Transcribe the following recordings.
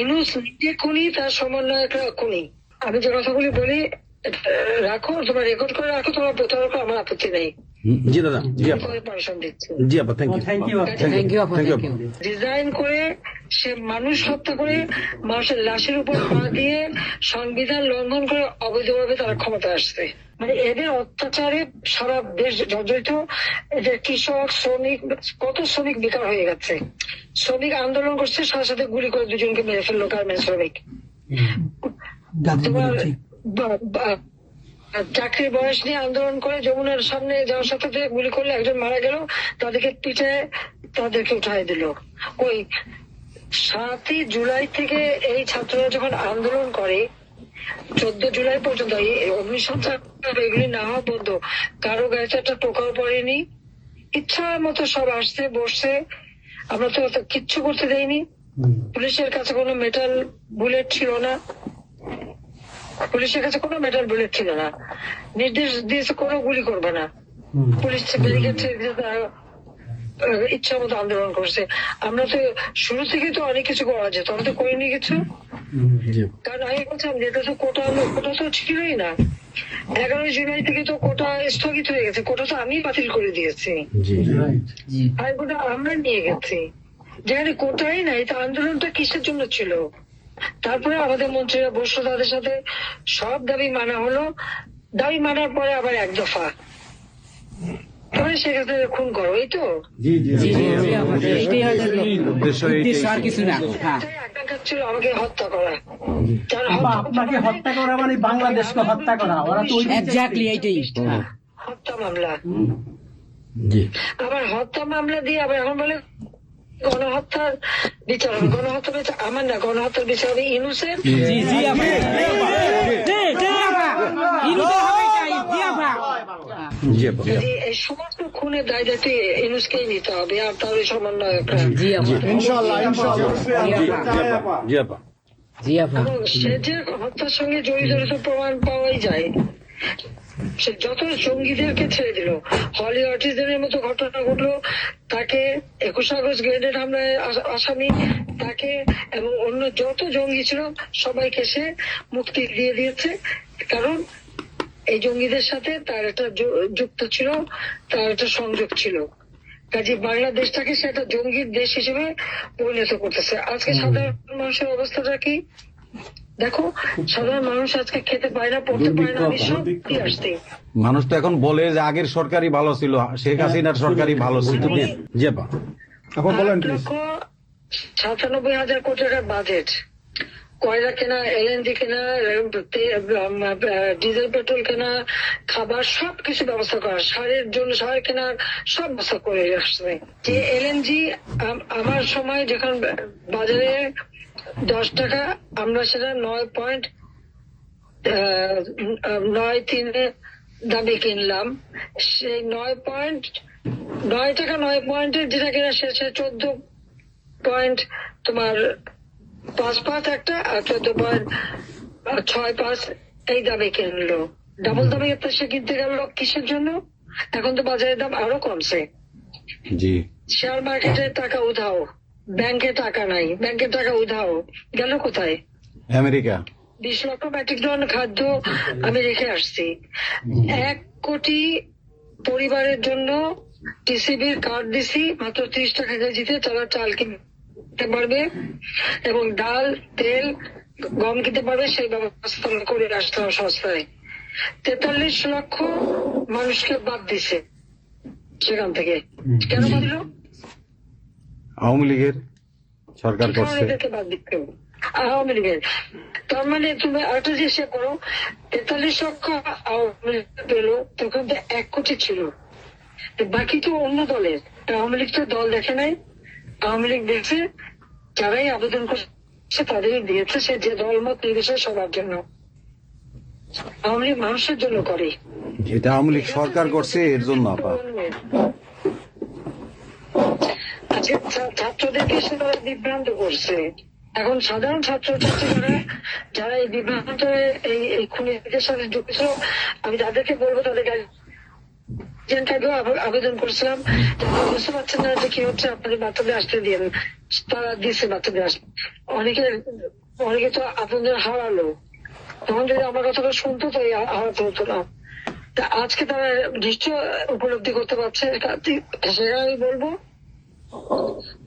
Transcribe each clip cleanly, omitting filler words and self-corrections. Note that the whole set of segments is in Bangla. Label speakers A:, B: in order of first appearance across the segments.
A: ইনুস নিজে খুনি, তার সমন্বয়করা খুনি। আমি যে কথাগুলি বলি রাখো, তোমরা রেকর্ড করে রাখো, তোমরা প্রচার করো, আমার আপত্তি নেই।
B: জি দাদা, জি আপা,
A: পারমিশন দিচ্ছি।
B: জি আপা, থ্যাংক ইউ।
A: ডিজাইন করে সে মানুষ হত্যা করে, মানুষের লাশের উপর পা দিয়ে সংবিধান লঙ্ঘন করে অবৈধভাবে তারা ক্ষমতা আসছে। মানে এদের অত্যাচারে সারা দেশ জর্জরিত। এদের কৃষক, শ্রমিক, কত শ্রমিক বেকার হয়ে গেছে। শ্রমিক আন্দোলন করছে, সাথে সাথে গুলি করে দুজনকে মেরে ফেললো গার্মেন্টস শ্রমিক। তোমার চাকরির বয়স নিয়ে আন্দোলন করে যমুনার সামনে যাওয়ার সাথে গুলি করলে একজন মারা গেল, তাদেরকে পিঠে তাদেরকে উঠাই দিল। ওই 7ই জুলাই থেকে এই ছাত্ররা যখন আন্দোলন করে 14 জুলাই পর্যন্ত অগ্নিসংখ্যা এগুলি না হওয়া বন্ধ, কারো গায়ে একটা টোকাও পড়েনি। ইচ্ছা মতো সব আসছে বসছে, আমরা তো কিচ্ছু করতে দেয়নি। পুলিশের কাছে কোনো মেটাল বুলেট ছিল না, পুলিশের কাছে কোনো মেটাল বুলেট ছিল না। নির্দেশ দিয়েছে কোনো গুলি করবে না। পুলিশ ব্যারিকেড ইচ্ছা মতো আন্দোলন করছে। আমরা তো শুরু থেকে তো অনেক কিছু করা যেত, আমরা তো করিনি কিছু। কারণ আমি বলছিলাম যেটা তো কোটা তো ছিলই না। 11 জুলাই থেকে তো কোটা স্থগিত হয়ে গেছে, কোটা তো আমি বাতিল করে দিয়েছি, আর কোটা আমরা নিয়ে গেছি। যেখানে কোটাই নাই, তা আন্দোলনটা কিসের জন্য ছিল? তারপরে আমাদের মন্ত্রীরা বসলো, তাদের সাথে সব দাবি মানা হলো। দাবি মানার পরে আবার এক দফা, তবে সেক্ষেত্রে খুন করো, এই তো আকাঙ্ক্ষা ছিল আমাকে হত্যা করা।
C: আপনাকে হত্যা করা মানে বাংলাদেশকে হত্যা করা, ওরা তো
A: হত্যা মামলা। আবার হত্যা মামলা দিয়ে আবার এখন বলে গণহত্যার বিচার হবে। গণহত্যা বিচার আমার না, গণহত্যার বিচার হবে ইনুসের। এই সমস্ত খুনের দায় দায়িত্ব ইনুসকেই নিতে হবে, আর তার সমন্বয়করা। সে যে হত্যার সঙ্গে জড়িত প্রমাণ পাওয়াই যায়। সে যত জঙ্গিদেরকে ছেড়ে দিল, হলি আর্টিস্টদের মতো ঘটনা ঘটলো, তাকে 21 আগস্ট গ্রেনেড হামলায় আসামি তাকে এবং অন্য যত জঙ্গি ছিল সবাইকে সে মুক্তি দিয়ে দিয়েছে। কারণ এই জঙ্গিদের সাথে তার একটা যুক্ত ছিল, তার একটা সংযোগ ছিল। কাজে বাংলাদেশটাকে সে একটা জঙ্গির দেশ হিসেবে পরিণত করতেছে। আজকে সাধারণ মানুষের অবস্থাটা কি দেখো, সাধারণ মানুষ আজকে খেতে পায় না, পড়তে পায় না।
B: মানুষ তো এখন বলে যে আগের সরকারই ভালো ছিল, শেখ হাসিনার সরকারই ভালো ছিল।
A: 8,97,000 কোটি টাকার বাজেট, কয়লা কেনা, এলএনজি কেনা, ডিজেল পেট্রোল কেনা, খাবার সবকিছু ব্যবস্থা করা, সারের জন্য সার কেনার সব ব্যবস্থা করে আসছে। যে এলএনজি আমার সময় যখন বাজারে 10 টাকা, আমরা সেটা 9.93 দামে কিনলাম। সেই 9 টাকা 9 পয়েন্টের যেটা কেনা সে 14 তোমার 5 একটা, আর 14.65 এই দামে কিনলো। ডাবল দামে সে কিনতে গেল কিসের জন্য? এখন তো বাজারের দাম আরো কমছে। শেয়ার মার্কেটে টাকা উধাও, ব্যাংকে টাকা নাই, ব্যাংকের টাকা উধাও, গেল কোথায়?
B: আমেরিকা।
A: 20 লক্ষ মেট্রিক টন খাদ্য আমি রেখে আসছি। 1 কোটি পরিবারের জন্য টিসিবির কার্ড দিছি, মাত্র 30 টাকা কেজিতে তারা চাল কিনতে পারবে এবং ডাল, তেল, গম কিনতে পারবে। সেই ব্যবস্থা করে আসতে হবে সস্তায়। 43 লক্ষ মানুষকে বাদ দিছে সেখান থেকে। কেন বাদ দিল?
B: আওয়ামী লীগের সরকার করছে।
A: বাদ দিতে আওয়ামী লীগের। তার মানে তুমি আরেকটা জিনিস করো, 43 লক্ষ আওয়ামী লীগ পেল, তখন তো 1 কোটি ছিল, বাকি তো অন্য দলের। আওয়ামী লীগ তো দল দেখে নাই, আওয়ামী লীগ দেখছে যারাই আবেদন করছে তাদেরই দিয়েছে, সে যে দলমত নির্বিশেষে সবার জন্য। আওয়ামী লীগ মানুষের জন্য করে,
B: এটা আওয়ামী লীগ সরকার করছে এর জন্য।
A: আজকে ছাত্রদেরকে সে তারা বিভ্রান্ত করছে। এখন সাধারণ ছাত্রছাত্রীরা যারা এই বিভ্রান্ত এই খুনিদের সাথে যুক্ত ছিল, আমি তাদেরকে বলবো তাদেরকে আবেদন করছিলাম, বুঝতে পারছেন না যে কি হচ্ছে, আপনাদের বাচ্চাদের আসতে দিন। তারা দিচ্ছে বাচ্চাদের অনেকে অনেকে তো আপনাদের হারালো, তখন যদি আমার কথাটা শুনতো তো এই হারাতে হতো না। তা আজকে তারা নিশ্চয় উপলব্ধি করতে পারছে, সেটা আমি বলবো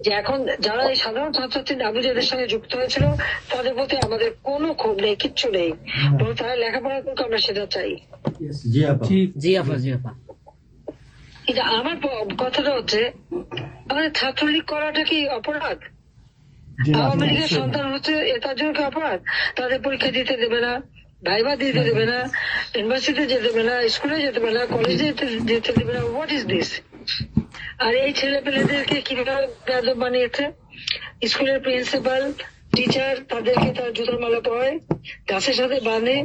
A: যে এখন যারা এই সাধারণ ছাত্রছাত্রী নাবিজের সঙ্গে যুক্ত হয়েছিল তাদের প্রতি আমাদের কোনো ক্ষোভ নেই, কিচ্ছু নেই, বরং তারা লেখাপড়া করুক, আমরা সেটা চাই।
D: জি আপা।
E: জি আপা, জি আপা।
A: কিন্তু আমার কথাটা হচ্ছে, আমাদের ছাত্রলীগ করাটা কি অপরাধ? আওয়ামী লীগের সন্তান হচ্ছে এটার জন্য কি অপরাধ? তাদের পরীক্ষা দিতে দেবে না, ভাইবা দিতে দেবে না, ইউনিভার্সিটিতে যেতে দেবে না, স্কুলে যেতে দেবে না, কলেজে যেতে দেবে না। What is this? আর এই ছেলে পেলেদেরকে কিভাবে বেয়াদব বানিয়েছে? স্কুলের প্রিন্সিপাল, টিচার তাদেরকে তার জুতোর মালা পরায়, গাছের সাথে বাঁধে,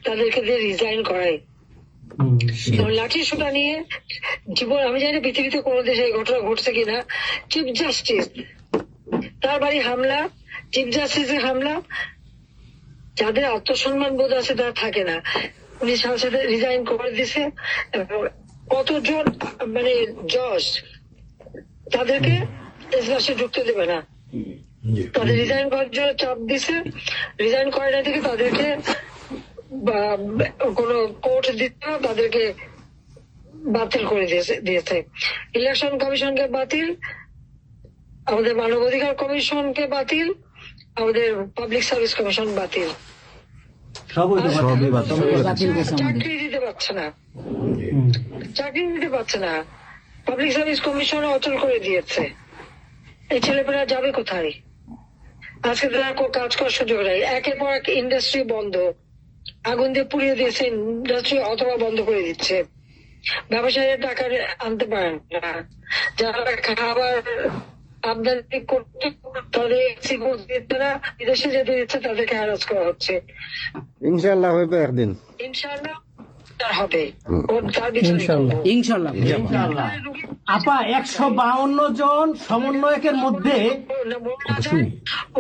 A: তাদেরকে দিয়ে রিজাইন করায়। লাঠি সোটা নিয়ে জীবন, আমি জানি পৃথিবীতে কোনো দেশে এই ঘটনা ঘটছে কিনা, চিফ জাস্টিস তার বাড়ি হামলা, চিফ জাস্টিসের হামলা, যাদের আত্মসম্মান বোধ আছে তারা থাকে না, উনি সাথে সাথে রিজাইন করে দিছে। কতজন মানে জজ তাদেরকে এজলাসে ঢুকতে দেবে না, তাদের রিজাইন করার জন্য চাপ দিছে, রিজাইন করে না থেকে তাদেরকে কোন কোর্ট দিতে না, তাদেরকে বাতিল করে দিয়েছে। ইলেকশন কমিশনকে বাতিল, আমাদের মানবাধিকার কমিশনকে বাতিল, আমাদের পাবলিক সার্ভিস কমিশন বাতিল।
B: সবই বাতিল।
E: বাতিল করছে আমাদের।
A: চাকরি দিতে পারছে না, চাকরি দিতে পারছে না, পাবলিক সার্ভিস কমিশন অচল করে দিয়েছে। এই ছেলেপেলেরা যাবে কোথায়? আজকে তারা কাজ করার সুযোগ নেই, একের পর এক ইন্ডাস্ট্রি বন্ধ, আগুন দিয়ে পুড়িয়ে দিয়েছে ইন্ডাস্ট্রি অথবা বন্ধ করে দিচ্ছে। ব্যবসায়ীরা টাকা আনতে পারেন না, যারা খাবার আমদানি করতে তাদের এক্সপোর্ট দিচ্ছে না, বিদেশে যেতে দিচ্ছে তাদেরকে হ্যারাস করা হচ্ছে।
F: ইনশাআল্লাহ হইবে একদিন।
A: ইনশাআল্লাহ তার হবে, ওর তার বিচার করবো।
E: ইনশাল্লাহ।
C: ইনশাআল্লাহ। আপা 152 জন সমন্বয়কের মধ্যে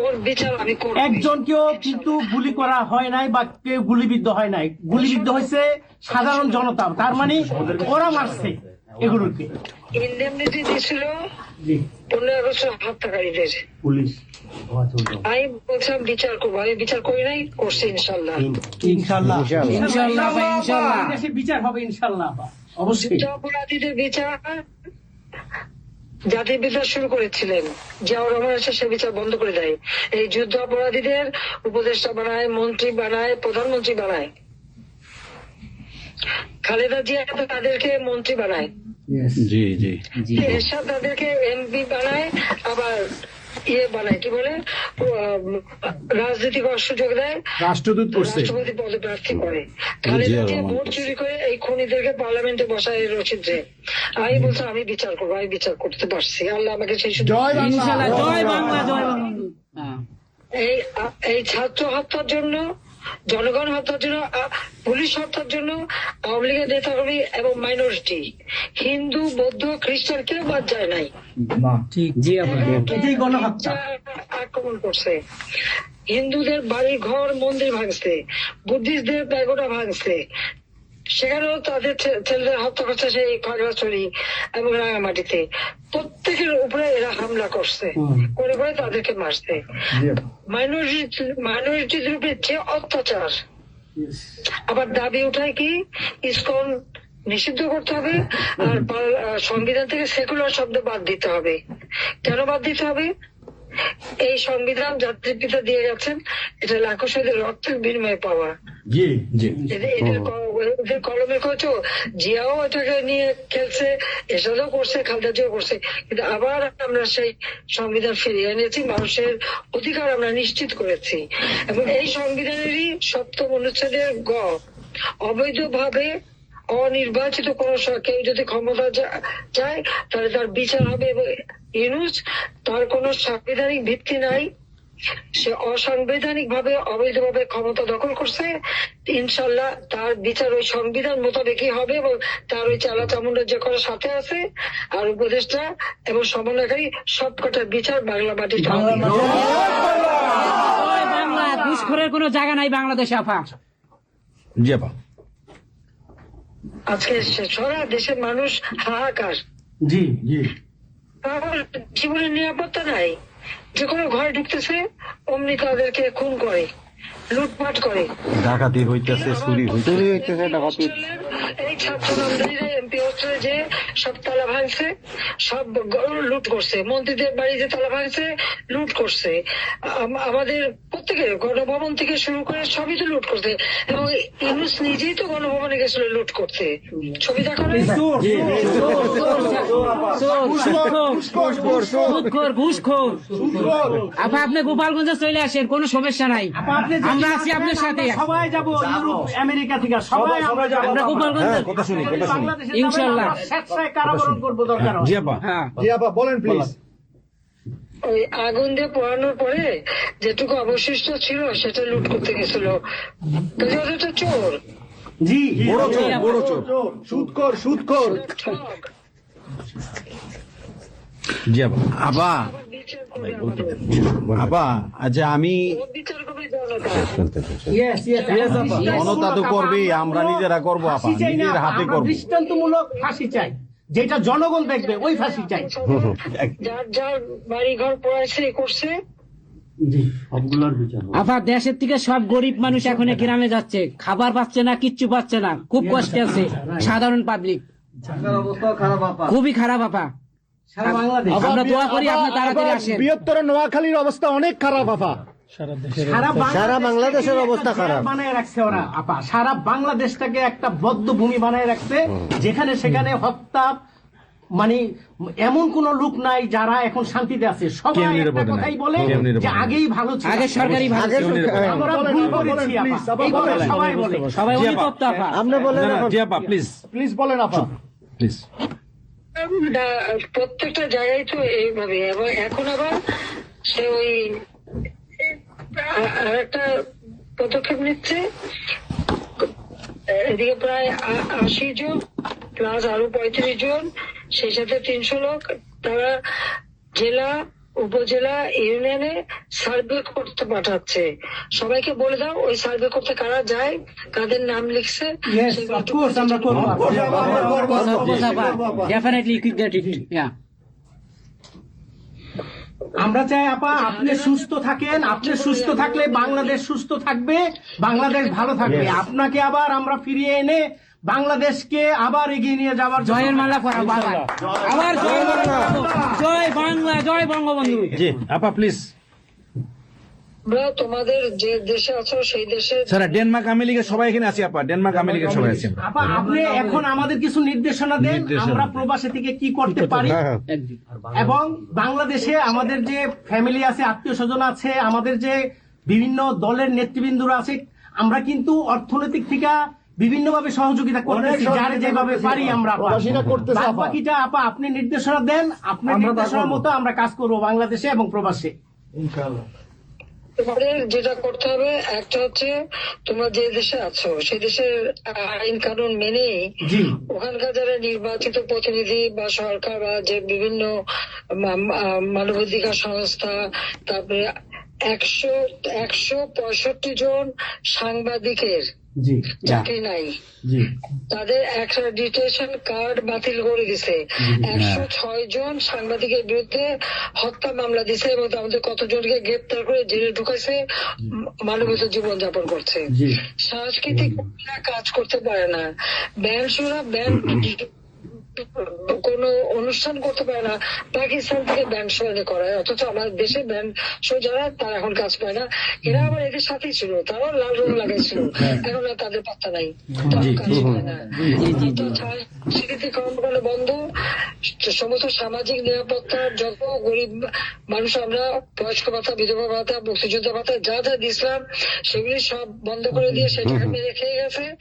A: ওর বিচার আমি করবো।
C: একজনকেও কিন্তু গুলি করা হয় নাই বা কেউ গুলিবিদ্ধ হয় নাই, গুলিবিদ্ধ হয়েছে সাধারণ জনতা। তার মানে ওরা মারছে এগুলোকে।
A: ইন্ডেমনিটি দিয়েছিল
C: জি
A: 15 আগস্ট হত্যাকারীদের।
C: পুলিশ
A: আমি বলছিলাম বিচার করবো, আমি বিচার করি নাই, করছি ইনশাল্লাহ।
C: ইনশাআল্লাহ
E: ইনশাআল্লাহ আপা, ইনশাআল্লাহ।
C: দেশে বিচার হবে ইনশাআল্লাহ আপা, অবশ্যই।
A: যুদ্ধ অপরাধীদের বিচার জাতির বিচার শুরু করেছিলেন, জিয়াউর রহমান এসে সে বিচার বন্ধ করে দেয়। এই যুদ্ধ অপরাধীদের উপদেষ্টা বানায়, মন্ত্রী বানায়, প্রধানমন্ত্রী বানায়। খালেদা জিয়া তাদেরকে মন্ত্রী বানায়,
B: জি জি।
A: এরশাদ তাদেরকে এমপি বানায়, আবার বানায় কি বলে রাজনীতি করার সুযোগ দেয়,
D: রাষ্ট্রদূত করছে।
A: রাষ্ট্রপতি পদে প্রার্থী করে। খালেদা জিয়া ভোট চুরি করে এই খুনিদেরকে পার্লামেন্টে বসায় রচিত্রে। আমি বলছি আমি বিচার করবো, আমি বিচার করতে পারছি, আল্লাহ আমাকে সেই সুযোগ
D: জয়
A: দিয়েছে।
D: বাংলা।
E: ইনশাআল্লাহ। জয় বাংলা, জয় বাংলা। হ্যাঁ।
A: এই ছাত্র হত্যার জন্য, জনগণ হত্যার জন্য, পুলিশ হত্যার জন্য আওয়ামী লীগের নেতাকর্মী এবং মাইনরিটি, হিন্দু, বৌদ্ধ, খ্রিস্টান কেউ বাদ যায় নাই।
E: ঠিক। জি আপা।
C: এটাই গণহত্যা।
A: আক্রমণ করছে, হিন্দুদের বাড়ি ঘর মন্দির ভাঙছে, বুদ্ধিস্টদের প্যাগোডা ভাঙছে, সেখানেও তাদের ছেলেদের হত্যা করছে সেই খাগড়াছড়ি এবং রাঙামাটিতে। প্রত্যেকের উপরে এরা হামলা করছে, করে করে তাদেরকে মারছে। মাইনরিটিদের উপরে যে অত্যাচার, আবার দাবি উঠায় কি ইসকন নিষিদ্ধ করতে হবে, আর সংবিধান থেকে সেকুলার শব্দ বাদ দিতে হবে। কেন বাদ দিতে হবে? এই সংবিধান জাতির পিতা দিয়ে গেছেন, এটা লাখো শহীদের রক্তের বিনিময়ে পাওয়া।
D: জি জি।
A: এদের কলমে করেছো, জিয়াও এটাকে নিয়ে খেলছে, এসবও করছে, খালেদা জিয়াও করছে, কিন্তু আবার আমরা সেই সংবিধান ফিরিয়ে এনেছি, মানুষের অধিকার আমরা নিশ্চিত করেছি। এবং এই সংবিধানেরই 7ম অনুচ্ছেদের গ, অবৈধভাবে অনির্বাচিত কোন কেউ যদি ক্ষমতা যায় তাহলে তার বিচার হবে। এবং ইউনূস, তার কোন সাংবিধানিক ভিত্তি নাই, সে অসাংবিধানিক ভাবে অবৈধভাবে ক্ষমতা দখল করছে। ইনশাল্লাহ তার বিচার ওই সংবিধান মোতাবেকই হবে, এবং তার ওই চালা চামুন্ডার যে করার সাথে আছে আর উপদেষ্টা এবং সমন্বয়কারী সবকটার বিচার বাংলা মাটিতে হবে।
E: জয় বাংলা। ঘুষখোরের কোনো জায়গা নাই বাংলাদেশে আপা।
B: জি আপা।
A: আজকে সারা দেশের মানুষ হাহাকার,
C: জি
D: জি।
A: কারণ জীবনের নিরাপত্তা নাই, যে কোনো ঘরে ঢুকতেছে অমনি তাদেরকে খুন করে, লুটপাট করে।
B: ডাকাতি হইতেছে, চুরি হইতেছে।
F: চুরি হইতেছে, ডাকাতি।
A: এই ছাত্র নামদারিরা এমপি হোস্টেলে যে সব তালা ভাঙছে, সব লুট করছে, মন্ত্রীদের বাড়িতে তালা ভাঙছে, লুট করছে, আমাদের প্রত্যেকের গণভবন থেকে শুরু করে সবই তো লুট করছে। এবং ইউনুস নিজেই তো গণভবনে গেছিল লুট করতে, ছবি দেখা নাই?
E: ঘুষখোর। আপা আপনি গোপালগঞ্জে চলে আসেন, কোনো সমস্যা নাই,
C: আপা, আপনি যে-
E: আমরা আছি আপনার সাথে।
C: সবাই যাবো ইউরোপ আমেরিকা থেকে, সবাই আমরা যাবো।
E: আমরা গোপালগঞ্জে
B: কথা শুনি, কথা শুনি।
C: বাংলাদেশে
E: ইনশাআল্লাহ।
C: যাবেন, আমরা স্বেচ্ছায় কারাবরণ করবো দরকার হয়।
B: জি আপা,
E: হ্যাঁ
D: জি আপা বলেন প্লিজ।
A: ওই আগুন দিয়ে পোড়ানোর পরে যেটুকু অবশিষ্ট ছিল সেটা লুট করতে গেছিল, কাজে ওরা তো চোর,
C: জি
B: বড় চোর, বড় চোর।
D: সুদখোর সুদখোর।
A: ঠক।
B: জি আপা। আপা,
A: আবার বিচার করবে আমাদের।
B: আপা, আচ্ছা আমি
A: ও বিচার করবে জনতা।
C: Yes, yes, আপা।
B: জনতা তো করবেই, আমরা নিজেরা করবো আপা,
C: ফাঁসি চাই না,
B: নিজের হাতে
C: আমরা
B: করবো।
C: দৃষ্টান্তমূলক ফাঁসি চাই, যেটা জনগণ দেখবে ওই ফাঁসি চাই।
A: যার যার বাড়ি ঘর পড়াইছে করছে,
E: আপা দেশের থেকে সব গরিব মানুষ এখন এই গ্রামে যাচ্ছে, খাবার পাচ্ছে না, কিচ্ছু পাচ্ছে না, খুব কষ্টে আছে সাধারণ পাবলিক, খুবই খারাপ আপা।
C: সারা বাংলাদেশ,
E: আমরা দোয়া করি আপনি তাড়াতাড়ি আসেন।
D: বৃহত্তর নোয়াখালীর অবস্থা অনেক খারাপ আপা।
F: সারা বাংলাদেশের অবস্থা খারাপ।
C: বানায় রাখছে ওরা আপা, সারা বাংলাদেশটাকে একটা বদ্ধ ভূমি বানায় রাখছে, যেখানে সেখানে হত্যা, মানে এমন কোন লোক নাই যারা এখন শান্তিতে আছে। সবাই
B: কেউ
C: একটা
B: নিরাপদে নাই,
C: কথাই বলে
B: কেউ নিরাপদে
C: যে
B: নাই।
C: আগেই ভালো ছিল,
E: আগে সরকারি ভালো
F: আগে
E: ছিল।
F: সরকার-
C: আমরা ভুল করেছি আপা,
D: please, আপা,
C: এই কথা
D: বলেন।
C: সবাই বলে।
E: সবাই
B: জি আপা।
E: অনুতপ্ত আপা।
F: আপনি বলেন এখন।
B: জি আপা, প্লিজ,
D: প্লিজ বলেন আপা।
B: প্লিজ।
A: প্রত্যেকটা জায়গায় তো এইভাবে। এবং এখন আবার সে ওই আর একটা পদক্ষেপ নিচ্ছে, এদিকে প্রায় 80 জন প্লাস আরো 35 জন, সেই সাথে 300 লোক, তারা জেলা উপজেলা ইউনিয়নে সার্ভে করতে পাঠাচ্ছে। সবাইকে বলে দাও ওই সার্ভে করতে কারা যায়, কাদের নাম লিখছে,
C: Yes,
A: সেগুলো
C: of course, আমরা করবো আপা।
E: Definitely you could get it. Yeah.
C: আমরা চাই আপা আপনি সুস্থ থাকেন, আপনি সুস্থ থাকলে বাংলাদেশ সুস্থ থাকবে, বাংলাদেশ ভালো থাকবে। আপনাকে আবার আমরা ফিরিয়ে এনে বাংলাদেশকে আবার এগিয়ে নিয়ে যাওয়ার জন্য-
E: জয়ের মালা পরা বাবা, আবার জয় বাংলা, জয় বাংলা, জয় বঙ্গবন্ধু।
B: জি আপা, প্লিজ।
A: আমরা তোমাদের যে দেশে আছো সেই দেশে
B: স্যার, ডেনমার্ক আমেরিকা সবাই এখানে আছি আপা, ডেনমার্ক আমেরিকা সবাই আছি আমরা।
C: আপা আপনি এখন আমাদের কিছু নির্দেশনা দেন,
B: নির্দেশনা
C: আমরা
B: দেন।
C: প্রবাসী থেকে কি করতে পারি,
F: হ্যাঁ, হ্যাঁ।
C: এবং বাংলাদেশে আমাদের যে ফ্যামিলি আছে, আত্মীয় স্বজন আছে, আমাদের যে বিভিন্ন দলের নেতৃবৃন্দরা আছে, আমরা কিন্তু অর্থনৈতিক থেকে বিভিন্নভাবে সহযোগিতা করতেছি, যারে যেভাবে পারি আমরা আপা।
D: প্রবাসীরা করতেছে আপা।
C: বাকিটা আপা আপনি নির্দেশনা দেন, আপনার নির্দেশনার মতো আমরা কাজ করবো বাংলাদেশে এবং প্রবাসে।
A: তোমাদের যেটা করতে হবে, একটা হচ্ছে তোমরা যে দেশে আছো সেই দেশের আইন কানুন মেনেই
C: জি
A: ওখানকার যারা নির্বাচিত প্রতিনিধি বা সরকার বা যে বিভিন্ন মানবাধিকার সংস্থা, তারপরে 165 জন সাংবাদিকের
C: জি
A: চাকরি নাই,
C: জি
A: তাদের অ্যাক্রেডিটেশন কার্ড বাতিল করে দিছে। 106 জন সাংবাদিকের বিরুদ্ধে হত্যা মামলা দিছে এবং আমাদের কতজনকে গ্রেপ্তার করে জেলে ঢুকাইছে, মানবিত জীবন যাপন করছে।
C: জি
A: সাংস্কৃতিক কর্মীরা কাজ করতে পারে না, ব্যান্ড শোরা ব্যান্ড কোন অনুষ্ঠান করতে পারে না, পাকিস্তান থেকে ব্যান্ড শো এনে করায়, অথচ আমাদের দেশে ব্যান্ড শো যারা তারা এখন কাজ পায় না। এরা আবার এদের সাথেই ছিল, তারাও লাল রং লাগাইছিল, এখন আর তাদের পাত্তা নাই, তারাও কাজ পায় না। তো সাংস্কৃতিক কর্মকাণ্ড বন্ধ, সমস্ত সামাজিক নিরাপত্তার যত গরিব মানুষ আমরা বয়স্ক ভাতা, বিধবা ভাতা, মুক্তিযোদ্ধা ভাতা যা যা দিয়েছিলাম সেগুলি সব বন্ধ করে দিয়ে সেটাকে মেরে খেয়ে গেছে।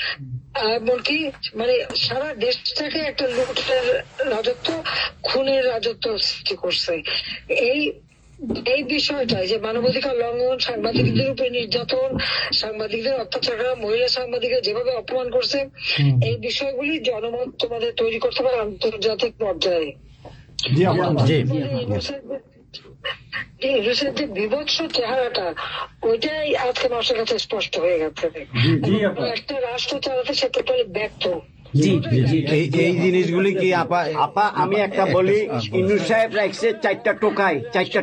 A: এমনকি মানে সারা দেশটাকে একটা লুটের রাজত্ব, খুনের রাজত্ব সৃষ্টি করছে। এই বিষয়টা যে মানবাধিকার লঙ্ঘন, সাংবাদিকদের উপরে নির্যাতন, সাংবাদিকদের অত্যাচার করা, মহিলা সাংবাদিকদের যেভাবে অপমান করছে, এই বিষয়গুলি জনমত তোমাদের তৈরি করতে পারে আন্তর্জাতিক পর্যায়ে।
D: জি আপা।
B: জি।
A: ইউনুসের যে বিভৎস চেহারাটা, ওইটাই আজকে মানুষের কাছে স্পষ্ট হয়ে গেছে। একটা রাষ্ট্র চালাতে সে টোটালি ব্যর্থ।
E: জি জি
B: এই জিনিসগুলি কি আপা
F: আপা আমি একটা বলি, ইন্নুস সাহেব রাখছে 4টা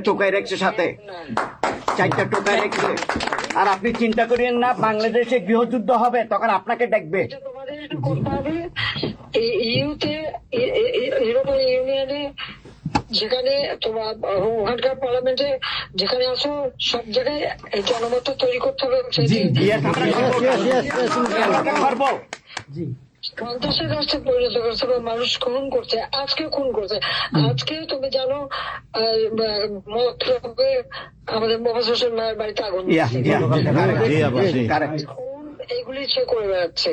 F: টোকাই রাখছে সাথে, 4টা টোকাই রাখছে। আর আপনি চিন্তা করেন না, বাংলাদেশে গৃহযুদ্ধ হবে তখন আপনাকে দেখবে।
A: এটা তোমাদের একটু করতে হবে। ইউতে, ইউরোপিয়ান ইউনিয়নে, যেখানে তোমার ওখানকার পার্লামেন্টে যেখানে আসো, সব জায়গায় এই জনমতটা তৈরি করতে হবে।
F: Yes, আমরা করবো।
A: সন্ত্রাসের রাষ্ট্রে পরিণত করছে বা মানুষ খুন করছে, আজকে খুন করছে। আজকে তুমি জানো মতলবে আমাদের মোহাম্মদ হোসেন মায়ের বাড়িতে আগুন দিয়েছে।
B: জি আপা, জি।
F: Correct.
A: এইগুলি সে করে বেড়াচ্ছে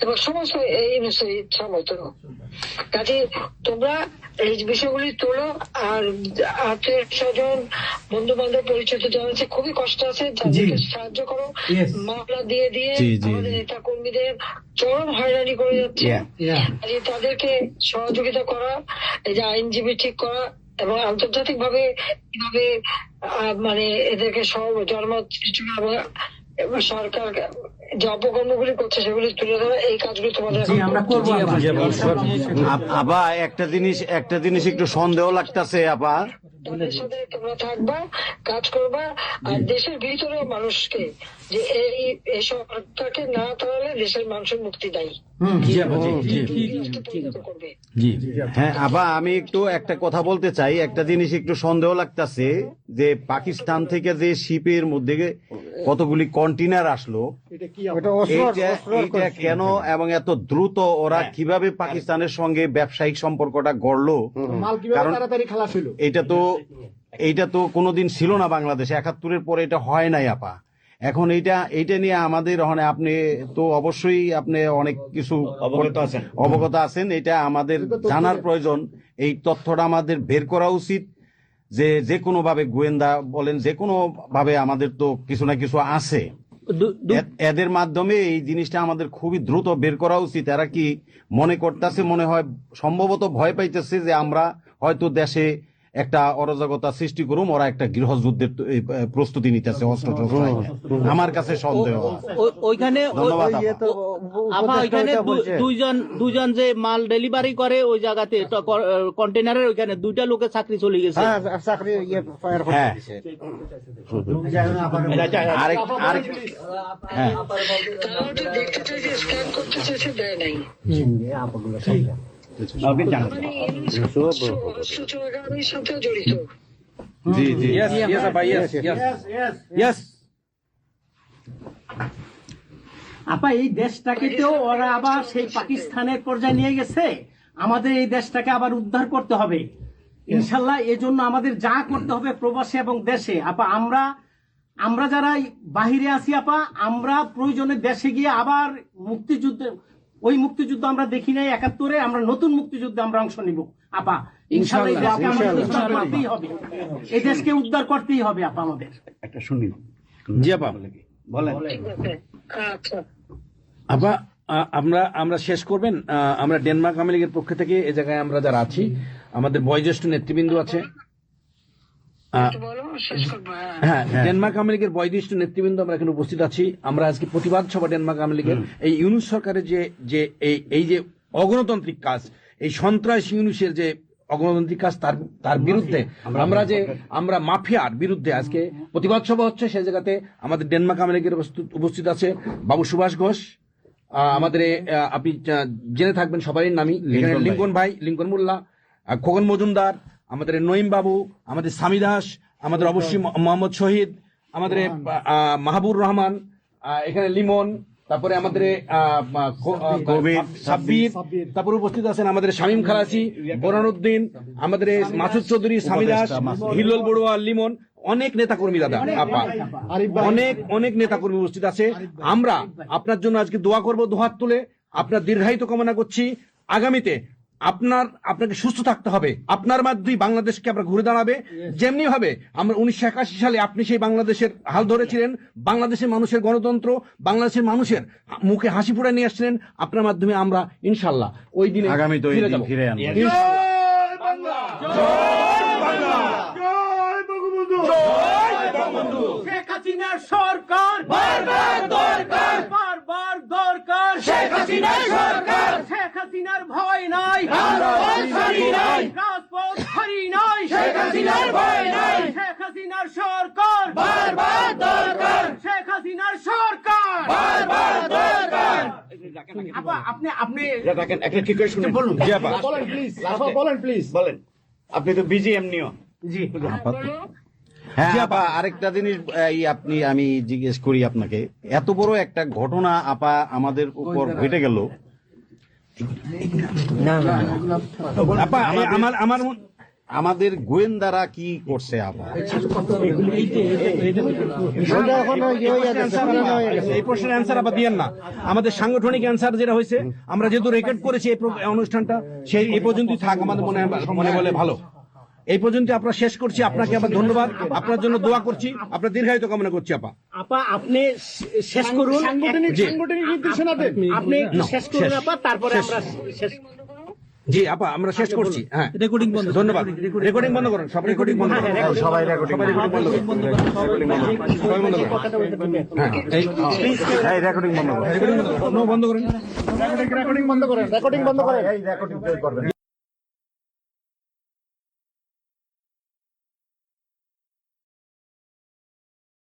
A: এবং সমস্ত এই ইউনিসের ইচ্ছা মতো। কাজে তোমরা এই বিষয়গুলি তোলো, আর আত্মীয় স্বজন, বন্ধু বান্ধব, পরিচিত জানাচ্ছে খুবই কষ্ট আছে, যাদেরকে সাহায্য করো।
C: Yes.
A: মামলা দিয়ে দিয়ে
B: জি, জি,
A: আমাদের
B: জি।
A: নেতা কর্মীদের চরম হয়রানি করে যাচ্ছে।
F: Yeah.
A: কাজে তাদেরকে সহযোগিতা করা, এই যে আইনজীবী ঠিক করা, এবং আন্তর্জাতিক ভাবে কিভাবে মানে এদেরকে সব জনমত সৃষ্টি করা এবং সরকার যে অপকর্মগুলি করছে সেগুলি তুলে ধরা, এই কাজগুলি তোমাদের
C: জি, আমরা করবো আপা।
B: আপা একটা জিনিস একটু সন্দেহ লাগতেছে আপা।
A: তাদের সাথে তোমরা থাকবা, কাজ করবা, আর দেশের ভিতরে মানুষকে যে এই সরকারকে না তাড়ালে দেশের মানুষের মুক্তি দেয় করবে।
B: হ্যাঁ আপা, আমি একটু একটা কথা বলতে চাই। একটা জিনিস একটু সন্দেহ লাগতেছে যে পাকিস্তান থেকে যে শিপের মধ্যে কতগুলি কন্টেনার আসলো, এইটা কেন এবং এত দ্রুত ওরা কিভাবে পাকিস্তানের সঙ্গে ব্যবসায়িক সম্পর্কটা গড়লো?
D: মাল কিভাবে
B: কারণ
D: তাড়াতাড়ি খালাস হলো?
B: এইটা তো কোনোদিন ছিল না বাংলাদেশে, 71-এর পরে এটা হয় নাই আপা। এখন এইটা নিয়ে আমাদের আপনি তো অবশ্যই আপনি অনেক কিছু অবগত আছেন, এটা আমাদের জানার প্রয়োজন। এই তথ্যটা আমাদের বের করা উচিত, যে কোনো ভাবে গোয়েন্দা বলেন, যে কোনো ভাবে আমাদের তো কিছু না কিছু আছে, এদের মাধ্যমে এই জিনিসটা আমাদের খুবই দ্রুত বের করা উচিত। এরা কি মনে করতেছে, মনে হয় সম্ভবত ভয় পাইতেছে যে আমরা হয়তো দেশে একটা অরাজকতা সৃষ্টি করুম, ওরা একটা গৃহযুদ্ধের প্রস্তুতি নিতেছে অস্ত্র শস্ত্র। আমার কাছে সন্দেহ।
E: ওইখানে
B: ধন্যবাদ আপা।
E: আপা ওইখানে দুইজন যে মাল ডেলিভারি করে ওই জায়গাতে কন্টেনারের ওইখানে 2টা লোকের চাকরি চলে গেছে।
B: হ্যাঁ, হ্যাঁ,
A: তারা ওটা দেখতে চাইছে, স্ক্যান করতে চাইছে, দেয় নাই। মানে অস্ত্র চোরাকারীর সাথে জড়িত।
B: জি জি।
C: আপা এই দেশটাকে তো ওরা আবার সেই পাকিস্তানের পর্যায়ে নিয়ে গেছে, আমাদের এই দেশটাকে আবার উদ্ধার করতে হবে ইনশাল্লাহ। এজন্য আমাদের যা করতে হবে প্রবাসী এবং দেশে, আপা আমরা যারা বাহিরে আছি আপা, আমরা প্রয়োজনে দেশে গিয়ে আবার ওই মুক্তিযুদ্ধ আমরা দেখি নাই 71-এ, আমরা নতুন মুক্তিযুদ্ধে আমরা অংশ নিব আপা ইনশাল্লাহ। এই দেশকে আমাদের উদ্ধার করতেই হবে, এই দেশকে উদ্ধার করতেই হবে আপা আমাদের।
F: একটা শুনি।
B: জি আপা
F: বলেন।
A: ঠিক আছে, আচ্ছা।
G: আপা আমরা শেষ করবেন। আমরা ডেনমার্ক আওয়ামী লীগের পক্ষ থেকে এ জায়গায় আমরা যারা আছি, আমাদের বয়োজ্যেষ্ঠ নেতৃবৃন্দ আছে।
A: বলো, শেষ করবো।
G: হ্যাঁ, ডেনমার্ক আওয়ামী লীগের বয়োজ্যেষ্ঠ নেতৃবৃন্দ আমরা এখানে উপস্থিত আছি। আমরা আজকে প্রতিবাদ সভা ডেনমার্ক আওয়ামী লীগের এই ইউনুস সরকারের যে এই যে অগণতান্ত্রিক কাজ, এই সন্ত্রাস ইউনুসের যে অগণতান্ত্রিক কাজ, তার বিরুদ্ধে আমরা মাফিয়ার বিরুদ্ধে আজকে প্রতিবাদ সভা হচ্ছে। সেই জায়গাতে আমাদের ডেনমার্ক আওয়ামী লীগের উপস্থিত আছে বাবু সুভাষ ঘোষ, আমাদের আপনি জেনে থাকবেন সবাই নামই, এখানে লিঙ্কন ভাই, লিঙ্কন মোল্লা, খোকন মজুমদার, আমাদের নঈম বাবু, আমাদের স্বামী দাস, আমাদের অবশ্যই মোহাম্মদ শহীদ, আমাদের মাহবুর রহমান, এখানে লিমন, তারপরে আমাদের সাব্বির, তারপরে উপস্থিত আছেন আমাদের শামীম খালাসি, বোরানুদ্দিন, আমাদের মাসুদ চৌধুরী, স্বামী দাস, হিল্লোল বড়ুয়া, লিমন, অনেক নেতাকর্মী দাদা আপা, অনেক নেতাকর্মী উপস্থিত আছে। আমরা আপনার জন্য আজকে দোয়া করব, দুহাত তুলে আপনার দীর্ঘায়িত কামনা করছি। আগামীতে আপনাকে সুস্থ থাকতে হবে, আপনার মাধ্যমেই বাংলাদেশকে আমরা ঘুরে দাঁড়াবে। যেমনি ভাবে আমরা 1981 সালে আপনি সেই বাংলাদেশের হাল ধরেছিলেন, বাংলাদেশের মানুষের গণতন্ত্র, বাংলাদেশের মানুষের মুখে হাসি ফুটায় নিয়ে আসছিলেন, আপনার মাধ্যমে আমরা ইনশাল্লাহ ওই দিনে
B: আগামীতে ওই দিন ফিরে আনবো।
C: শেখ হাসিনার সরকার বারবার দরকার, শেখ শেখ হাসিনার ভয় নাই, রাজপথ ছাড়ি নাই, শেখ হাসিনার সরকার বারবার দরকার, শেখ হাসিনার সরকার বারবার দরকার। আপা আপনি
F: দেখেন একটা ঠিক করে শুনুন।
C: বলুন।
F: জি আপা
D: বলেন প্লিজ আপা, বলেন প্লিজ।
F: বলেন, আপনি তো বিজি এমনিও।
C: জি
B: হ্যাঁ আপা, আরেকটা জিনিস আমি জিজ্ঞেস করি আপনাকে, এত বড় একটা ঘটনা আপা আমাদের উপর ঘটে গেল,
G: আপা আমার
B: আমাদের গোয়েন্দারা কি করছে আপা?
G: এই প্রশ্নের অ্যান্সার আবার দিয়েন না। আমাদের সাংগঠনিক অ্যান্সার যেটা হয়েছে, আমরা যেহেতু রেকর্ড করেছি এই অনুষ্ঠানটা, সেই এই পর্যন্তই থাক আমাদের মনে বলে ভালো। এই পর্যন্ত আমরা শেষ করছি। আপনাকে আবার ধন্যবাদ, আপনার জন্য দোয়া করছি, আপনার দীর্ঘায়িত কামনা করছি। আপা
C: আপনি শেষ করুন,
D: সাংগঠনিক নির্দেশনা দেন।
C: আপনি শেষ করুন আপা, তারপরে আমরা শেষ।
G: জি আপা, আমরা শেষ করছি। হ্যাঁ, রেকর্ডিং বন্ধ। ধন্যবাদ। রেকর্ডিং বন্ধ করুন, সব রেকর্ডিং বন্ধ করুন, সবাই রেকর্ডিং বন্ধ করুন, সবাই বন্ধ করুন। হ্যাঁ, এই রেকর্ডিং বন্ধ করুন, বন্ধ করেন।
D: রেকর্ডিং বন্ধ করেন, রেকর্ডিং বন্ধ করেন।